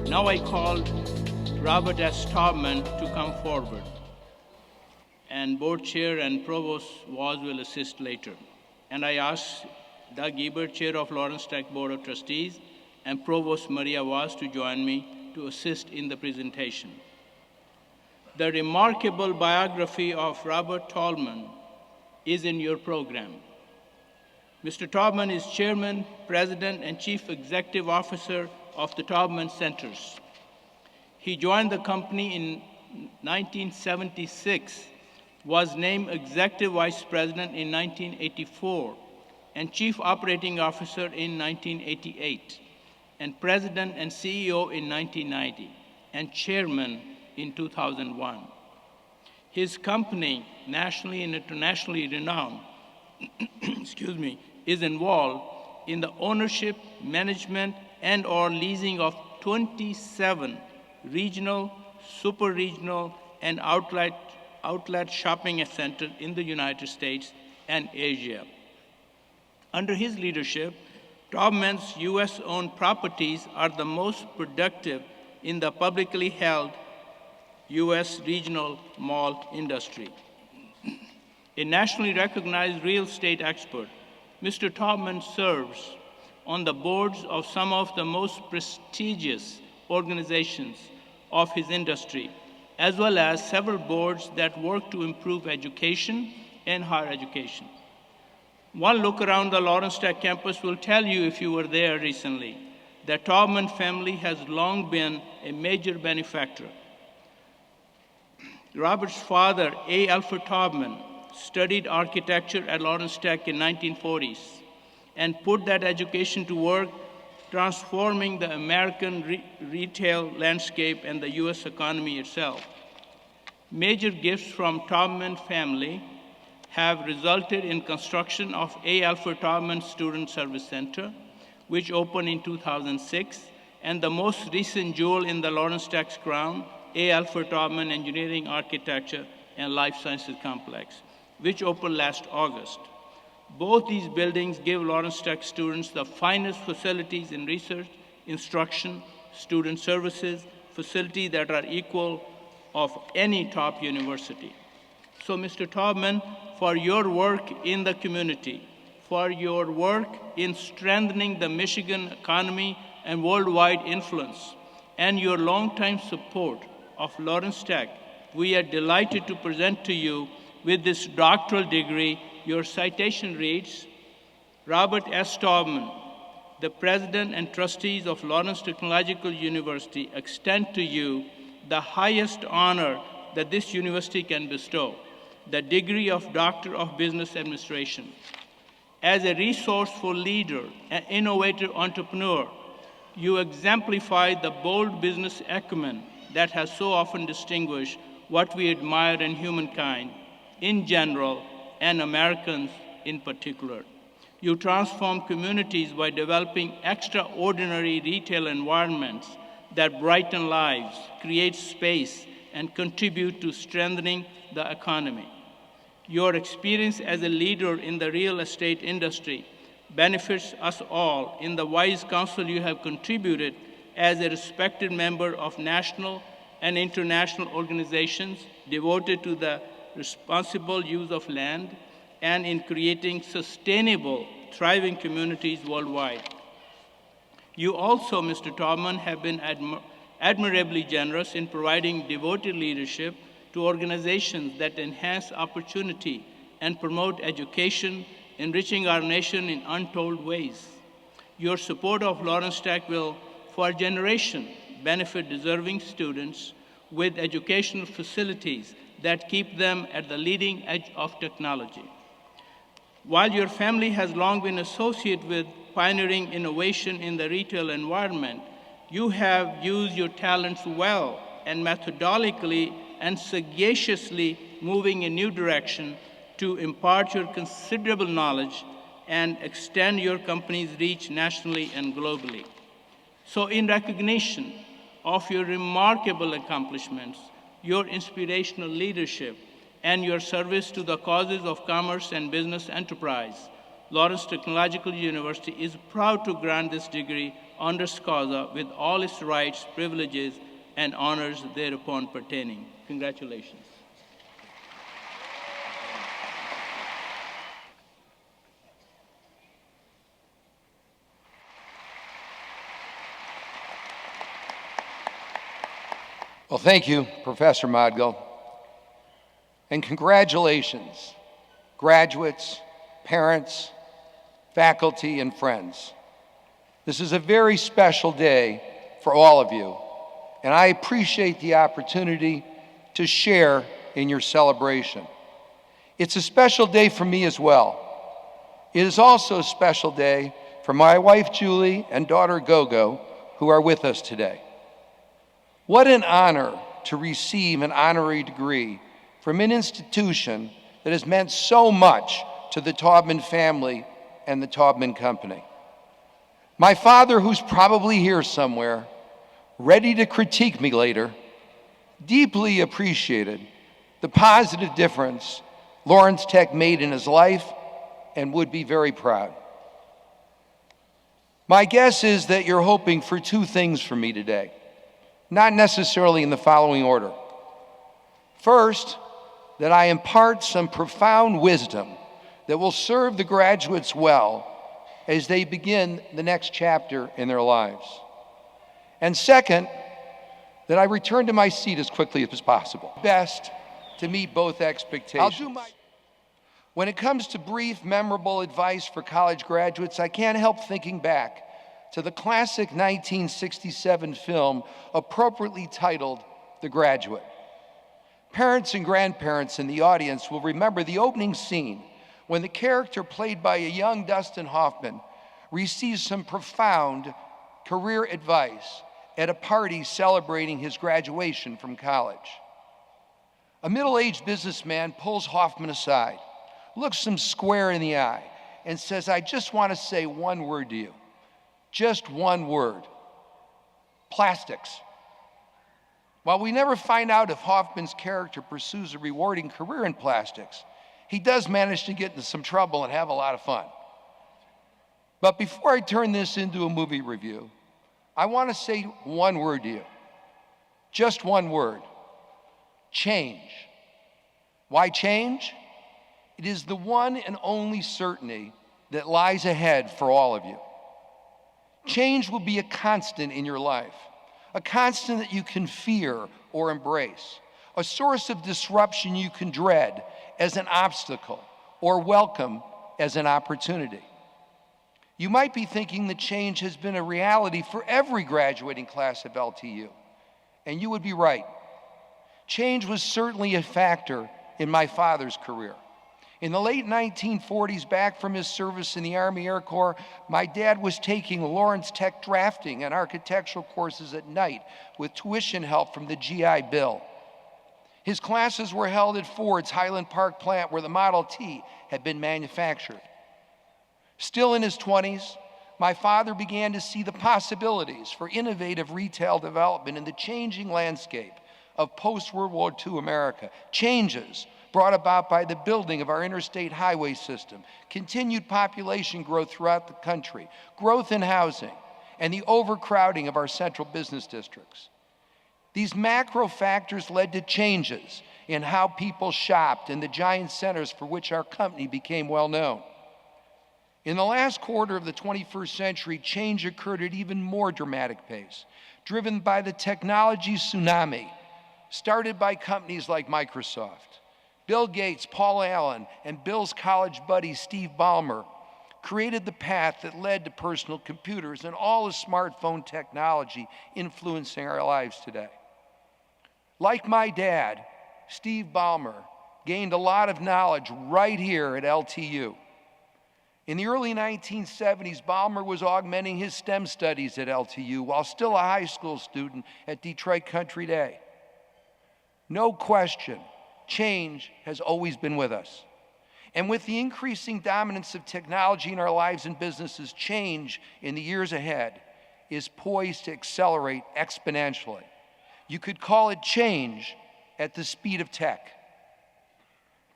Now I call Robert S. Taubman to come forward, and Board Chair and Provost Waz will assist later. And I ask Doug Ebert, Chair of Lawrence Tech Board of Trustees, and Provost Maria Waz to join me to assist in the presentation. The remarkable biography of Robert Taubman is in your program. Mr. Taubman is Chairman, President, and Chief Executive Officer of the Taubman Centers. He joined the company in 1976, was named Executive Vice President in 1984, and Chief Operating Officer in 1988, and President and CEO in 1990, and Chairman in 2001. His company, nationally and internationally renowned, is involved in the ownership, management, and/or leasing of 27 regional, super-regional, and outlet shopping centers in the United States and Asia. Under his leadership, Taubman's U.S.-owned properties are the most productive in the publicly held U.S. regional mall industry. A nationally recognized real estate expert, Mr. Taubman serves on the boards of some of the most prestigious organizations of his industry, as well as several boards that work to improve education and higher education. One look around the Lawrence Tech campus will tell you, if you were there recently, the Taubman family has long been a major benefactor. Robert's father, A. Alfred Taubman, studied architecture at Lawrence Tech in 1940s and put that education to work transforming the American retail landscape and the U.S. economy itself. Major gifts from Taubman family have resulted in construction of A. Alfred Taubman Student Service Center, which opened in 2006, and the most recent jewel in the Lawrence Tech's crown, A. Alfred Taubman Engineering, Architecture, and Life Sciences Complex, which opened last August. Both these buildings give Lawrence Tech students the finest facilities in research, instruction, student services, facilities that are equal of any top university. So, Mr. Taubman, for your work in the community, for your work in strengthening the Michigan economy and worldwide influence, and your longtime support of Lawrence Tech, we are delighted to present to you with this doctoral degree. Your citation reads, Robert S. Taubman, the President and Trustees of Lawrence Technological University, extend to you the highest honor that this university can bestow, the degree of Doctor of Business Administration. As a resourceful leader and innovative entrepreneur, you exemplify the bold business acumen that has so often distinguished what we admire in humankind in general and Americans in particular. You transform communities by developing extraordinary retail environments that brighten lives, create space, and contribute to strengthening the economy. Your experience as a leader in the real estate industry benefits us all in the wise counsel you have contributed as a respected member of national and international organizations devoted to the responsible use of land and in creating sustainable, thriving communities worldwide. You also, Mr. Taubman, have been admirably generous in providing devoted leadership to organizations that enhance opportunity and promote education, enriching our nation in untold ways. Your support of Lawrence Tech will, for a generation, benefit deserving students with educational facilities that keep them at the leading edge of technology. While your family has long been associated with pioneering innovation in the retail environment, you have used your talents well and methodically and sagaciously moving in a new direction to impart your considerable knowledge and extend your company's reach nationally and globally. So in recognition of your remarkable accomplishments, your inspirational leadership, and your service to the causes of commerce and business enterprise, Lawrence Technological University is proud to grant this degree honoris causa with all its rights, privileges, and honors thereupon pertaining. Congratulations. Well, thank you, Professor Modgill, and congratulations, graduates, parents, faculty, and friends. This is a very special day for all of you, and I appreciate the opportunity to share in your celebration. It's a special day for me as well. It is also a special day for my wife, Julie, and daughter, Gogo, who are with us today. What an honor to receive an honorary degree from an institution that has meant so much to the Taubman family and the Taubman Company. My father, who's probably here somewhere, ready to critique me later, deeply appreciated the positive difference Lawrence Tech made in his life and would be very proud. My guess is that you're hoping for two things from me today, not necessarily in the following order. First, that I impart some profound wisdom that will serve the graduates well as they begin the next chapter in their lives. And second, that I return to my seat as quickly as possible. Best to meet both expectations. When it comes to brief, memorable advice for college graduates, I can't help thinking back to the classic 1967 film appropriately titled The Graduate. Parents and grandparents in the audience will remember the opening scene when the character played by a young Dustin Hoffman receives some profound career advice at a party celebrating his graduation from college. A middle-aged businessman pulls Hoffman aside, looks him square in the eye, and says, "I just want to say one word to you. Just one word. Plastics." While we never find out if Hoffman's character pursues a rewarding career in plastics, he does manage to get into some trouble and have a lot of fun. But before I turn this into a movie review, I want to say one word to you. Just one word. Change. Why change? It is the one and only certainty that lies ahead for all of you. Change will be a constant in your life, a constant that you can fear or embrace, a source of disruption you can dread as an obstacle or welcome as an opportunity. You might be thinking that change has been a reality for every graduating class of LTU, and you would be right. Change was certainly a factor in my father's career. In the late 1940s, back from his service in the Army Air Corps, my dad was taking Lawrence Tech drafting and architectural courses at night with tuition help from the GI Bill. His classes were held at Ford's Highland Park plant where the Model T had been manufactured. Still in his 20s, my father began to see the possibilities for innovative retail development in the changing landscape of post-World War II America. Changes brought about by the building of our interstate highway system, continued population growth throughout the country, growth in housing, and the overcrowding of our central business districts. These macro factors led to changes in how people shopped in the giant centers for which our company became well known. In the last quarter of the 21st century, change occurred at even more dramatic pace, driven by the technology tsunami started by companies like Microsoft. Bill Gates, Paul Allen, and Bill's college buddy Steve Ballmer created the path that led to personal computers and all the smartphone technology influencing our lives today. Like my dad, Steve Ballmer gained a lot of knowledge right here at LTU. In the early 1970s, Ballmer was augmenting his STEM studies at LTU while still a high school student at Detroit Country Day. No question, change has always been with us. And with the increasing dominance of technology in our lives and businesses, change in the years ahead is poised to accelerate exponentially. You could call it change at the speed of tech.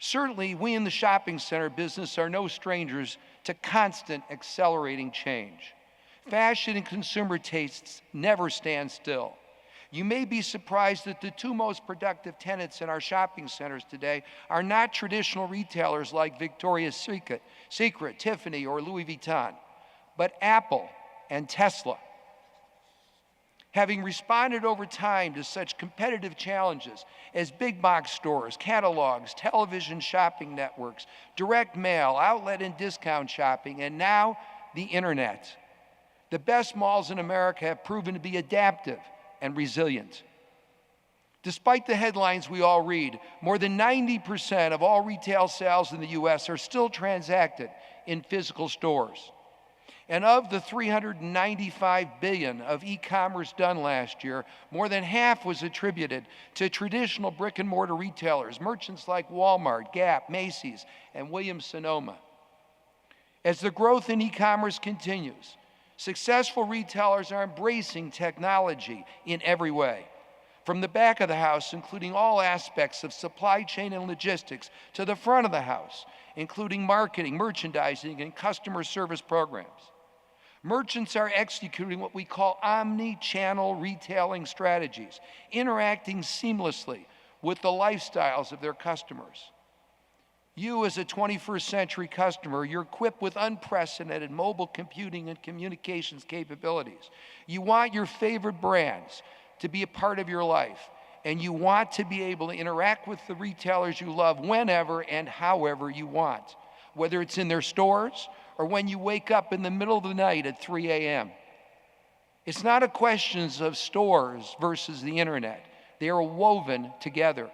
Certainly, we in the shopping center business are no strangers to constant accelerating change. Fashion and consumer tastes never stand still. You may be surprised that the two most productive tenants in our shopping centers today are not traditional retailers like Victoria's Secret, Tiffany, or Louis Vuitton, but Apple and Tesla. Having responded over time to such competitive challenges as big box stores, catalogs, television shopping networks, direct mail, outlet and discount shopping, and now the internet, the best malls in America have proven to be adaptive and resilient. Despite the headlines we all read, more than 90% of all retail sales in the U.S. are still transacted in physical stores. And of the $395 billion of e-commerce done last year, more than half was attributed to traditional brick and mortar retailers, merchants like Walmart, Gap, Macy's, and Williams-Sonoma. As the growth in e-commerce continues, successful retailers are embracing technology in every way, from the back of the house, including all aspects of supply chain and logistics, to the front of the house, including marketing, merchandising, and customer service programs. Merchants are executing what we call omni-channel retailing strategies, interacting seamlessly with the lifestyles of their customers. You, as a 21st century customer, you're equipped with unprecedented mobile computing and communications capabilities. You want your favorite brands to be a part of your life, and you want to be able to interact with the retailers you love whenever and however you want, whether it's in their stores or when you wake up in the middle of the night at 3 a.m. It's not a question of stores versus the internet. They are woven together.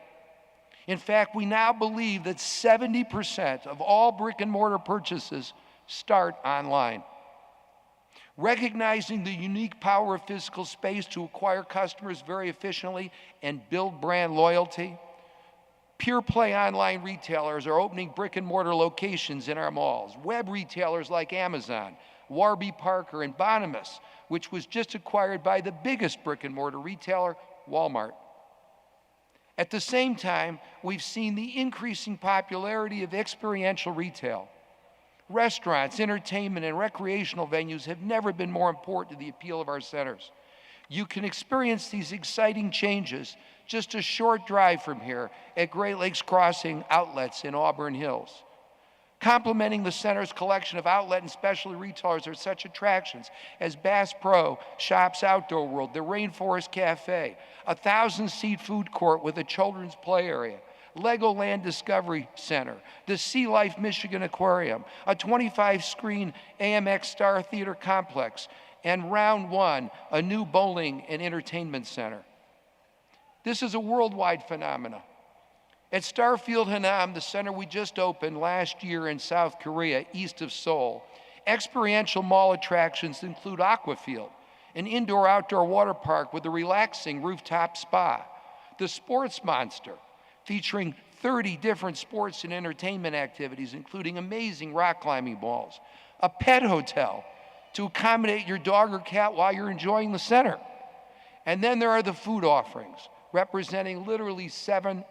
In fact, we now believe that 70% of all brick and mortar purchases start online. Recognizing the unique power of physical space to acquire customers very efficiently and build brand loyalty, pure play online retailers are opening brick and mortar locations in our malls. Web retailers like Amazon, Warby Parker, and Bonimus, which was just acquired by the biggest brick and mortar retailer, Walmart. At the same time, we've seen the increasing popularity of experiential retail. Restaurants, entertainment, and recreational venues have never been more important to the appeal of our centers. You can experience these exciting changes just a short drive from here at Great Lakes Crossing Outlets in Auburn Hills. Complementing the center's collection of outlet and specialty retailers are such attractions as Bass Pro Shops Outdoor World, the Rainforest Cafe, a 1,000-seat food court with a children's play area, Legoland Discovery Center, the Sea Life Michigan Aquarium, a 25-screen AMX Star Theater complex, and Round One, a new bowling and entertainment center. This is a worldwide phenomenon. At Starfield Hanam, the center we just opened last year in South Korea, east of Seoul, experiential mall attractions include Aquafield, an indoor-outdoor water park with a relaxing rooftop spa, the Sports Monster, featuring 30 different sports and entertainment activities, including amazing rock climbing balls, a pet hotel to accommodate your dog or cat while you're enjoying the center. And then there are the food offerings, representing literally 70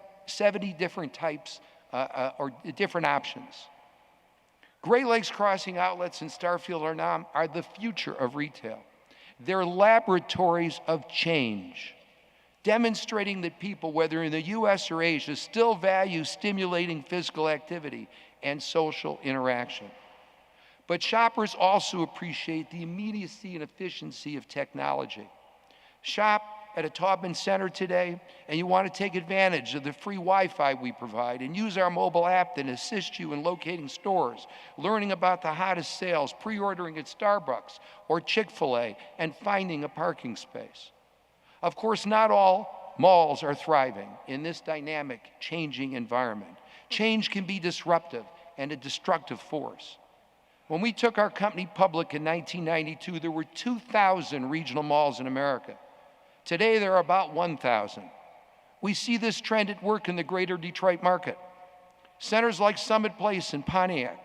different types or different options. Great Lakes Crossing Outlets and Starfield Hanam are the future of retail. They're laboratories of change, demonstrating that people, whether in the US or Asia, still value stimulating physical activity and social interaction. But shoppers also appreciate the immediacy and efficiency of technology. Shop at a Taubman Center today, and you want to take advantage of the free Wi-Fi we provide and use our mobile app that assists you in locating stores, learning about the hottest sales, pre-ordering at Starbucks or Chick-fil-A, and finding a parking space. Of course, not all malls are thriving in this dynamic, changing environment. Change can be disruptive and a destructive force. When we took our company public in 1992, there were 2,000 regional malls in America. Today, there are about 1,000. We see this trend at work in the greater Detroit market. Centers like Summit Place in Pontiac,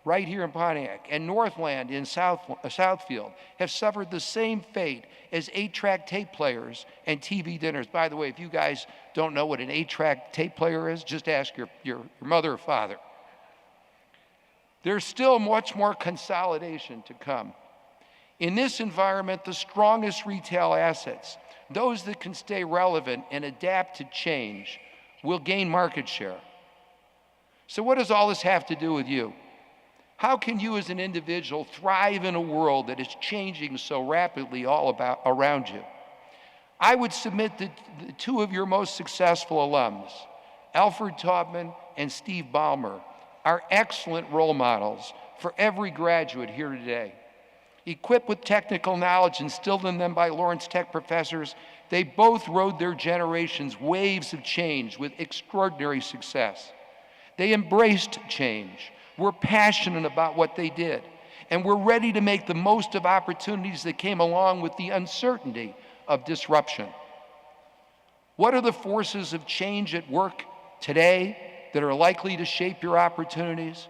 right here in Pontiac, and Northland in Southfield have suffered the same fate as 8-track tape players and TV dinners. By the way, if you guys don't know what an 8-track tape player is, just ask your mother or father. There's still much more consolidation to come. In this environment, the strongest retail assets, those that can stay relevant and adapt to change, will gain market share. So what does all this have to do with you? How can you as an individual thrive in a world that is changing so rapidly around you? I would submit that the two of your most successful alums, Alfred Taubman and Steve Ballmer, are excellent role models for every graduate here today. Equipped with technical knowledge instilled in them by Lawrence Tech professors, they both rode their generation's waves of change with extraordinary success. They embraced change, were passionate about what they did, and were ready to make the most of opportunities that came along with the uncertainty of disruption. What are the forces of change at work today that are likely to shape your opportunities?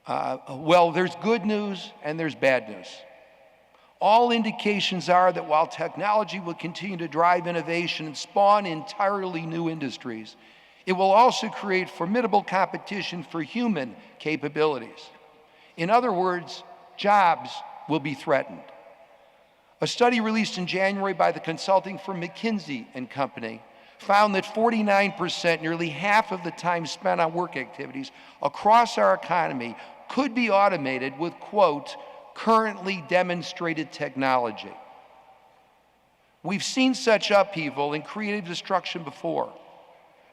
Well, there's good news and there's bad news. All indications are that while technology will continue to drive innovation and spawn entirely new industries, it will also create formidable competition for human capabilities. In other words, jobs will be threatened. A study released in January by the consulting firm McKinsey & Company found that 49%, nearly half of the time spent on work activities across our economy, could be automated with, quote, currently demonstrated technology. We've seen such upheaval and creative destruction before.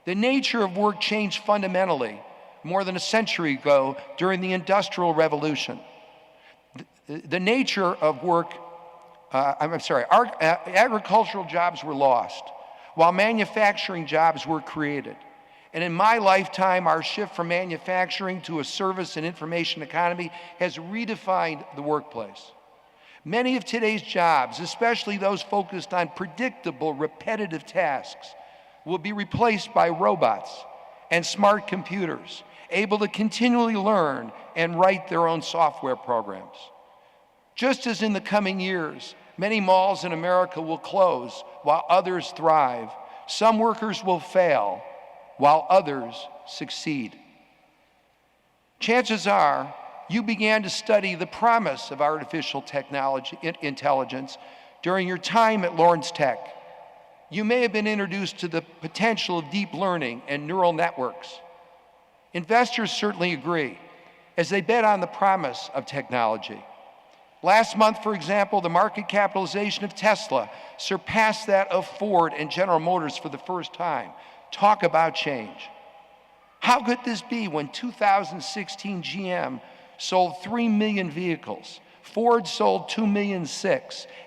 The nature of work changed fundamentally more than a century ago during the Industrial Revolution. The nature of work, agricultural jobs were lost, while manufacturing jobs were created. And in my lifetime, our shift from manufacturing to a service and information economy has redefined the workplace. Many of today's jobs, especially those focused on predictable, repetitive tasks, will be replaced by robots and smart computers, able to continually learn and write their own software programs. Just as in the coming years, many malls in America will close while others thrive, some workers will fail while others succeed. Chances are you began to study the promise of artificial intelligence during your time at Lawrence Tech. You may have been introduced to the potential of deep learning and neural networks. Investors certainly agree, as they bet on the promise of technology. Last month, for example, the market capitalization of Tesla surpassed that of Ford and General Motors for the first time. Talk about change. How could this be when 2016 GM sold 3 million vehicles, Ford sold 2.6 million,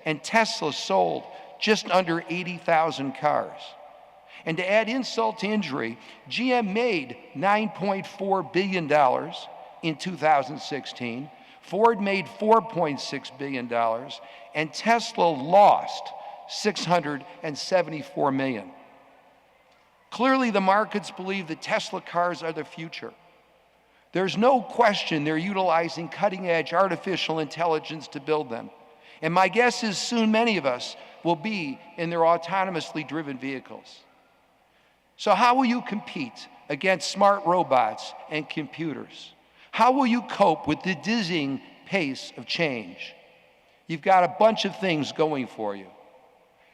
and Tesla sold just under 80,000 cars? And to add insult to injury, GM made $9.4 billion in 2016, Ford made $4.6 billion, and Tesla lost $674 million. Clearly, the markets believe that Tesla cars are the future. There's no question they're utilizing cutting-edge artificial intelligence to build them. And my guess is soon many of us will be in their autonomously driven vehicles. So how will you compete against smart robots and computers? How will you cope with the dizzying pace of change? You've got a bunch of things going for you.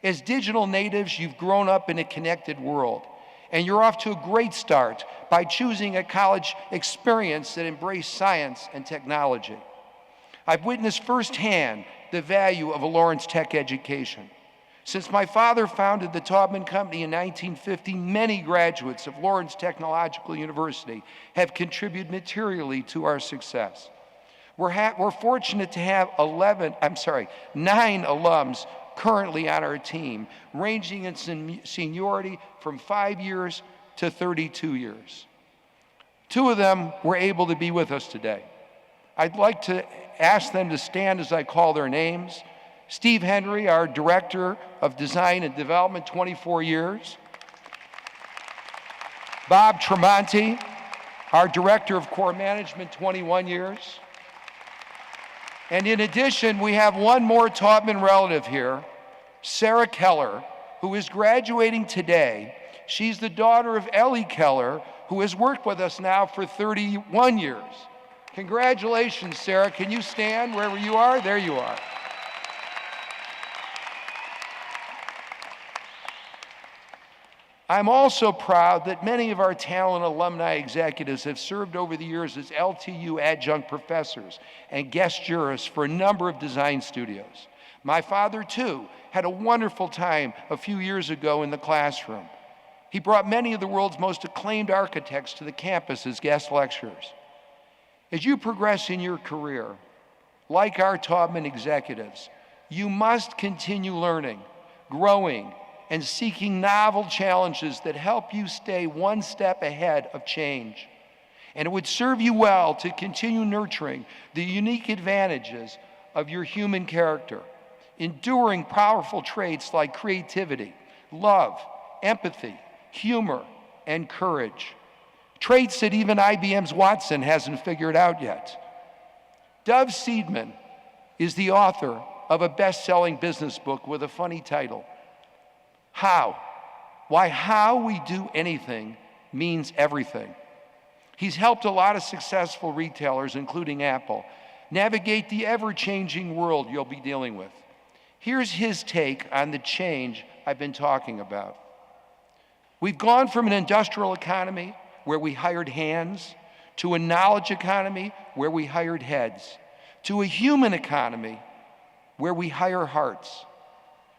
As digital natives, you've grown up in a connected world, and you're off to a great start by choosing a college experience that embraced science and technology. I've witnessed firsthand the value of a Lawrence Tech education. Since my father founded the Taubman Company in 1950, many graduates of Lawrence Technological University have contributed materially to our success. We're fortunate to have 9 alums currently on our team, ranging in seniority from 5 years to 32 years. 2 of them were able to be with us today. I'd like to ask them to stand as I call their names. Steve Henry, our Director of Design and Development, 24 years. Bob Tremonti, our Director of Core Management, 21 years. And in addition, we have one more Taubman relative here, Sarah Keller, who is graduating today. She's the daughter of Ellie Keller, who has worked with us now for 31 years. Congratulations, Sarah. Can you stand wherever you are? There you are. I'm also proud that many of our talent alumni executives have served over the years as LTU adjunct professors and guest jurists for a number of design studios. My father, too, had a wonderful time a few years ago in the classroom. He brought many of the world's most acclaimed architects to the campus as guest lecturers. As you progress in your career, like our Taubman executives, you must continue learning, growing, and seeking novel challenges that help you stay one step ahead of change. And it would serve you well to continue nurturing the unique advantages of your human character, enduring powerful traits like creativity, love, empathy, humor, and courage. Traits that even IBM's Watson hasn't figured out yet. Dove Seidman is the author of a best-selling business book with a funny title, How? Why how we do anything means everything. He's helped a lot of successful retailers, including Apple, navigate the ever-changing world you'll be dealing with. Here's his take on the change I've been talking about. We've gone from an industrial economy where we hired hands to a knowledge economy where we hired heads, to a human economy where we hire hearts.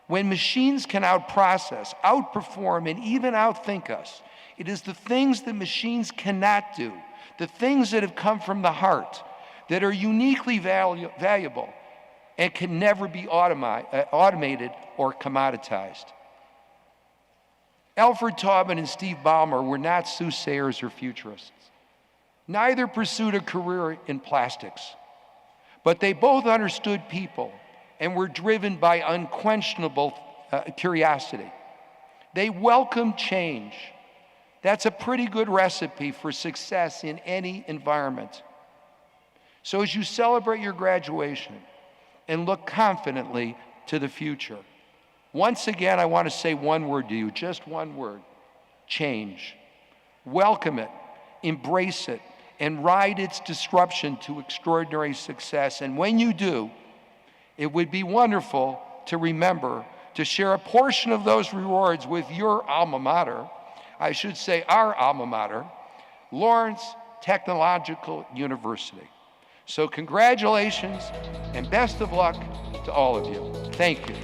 When machines can outprocess, outperform, and even outthink us, it is the things that machines cannot do, the things that have come from the heart, that are uniquely valuable and can never be automated or commoditized. Alfred Taubman and Steve Ballmer were not soothsayers or futurists. Neither pursued a career in plastics, but they both understood people and were driven by unquestionable curiosity. They welcomed change. That's a pretty good recipe for success in any environment. So as you celebrate your graduation and look confidently to the future, once again, I want to say one word to you, just one word: change. Welcome it, embrace it, and ride its disruption to extraordinary success. And when you do, it would be wonderful to remember to share a portion of those rewards with your alma mater, I should say our alma mater, Lawrence Technological University. So congratulations and best of luck to all of you. Thank you.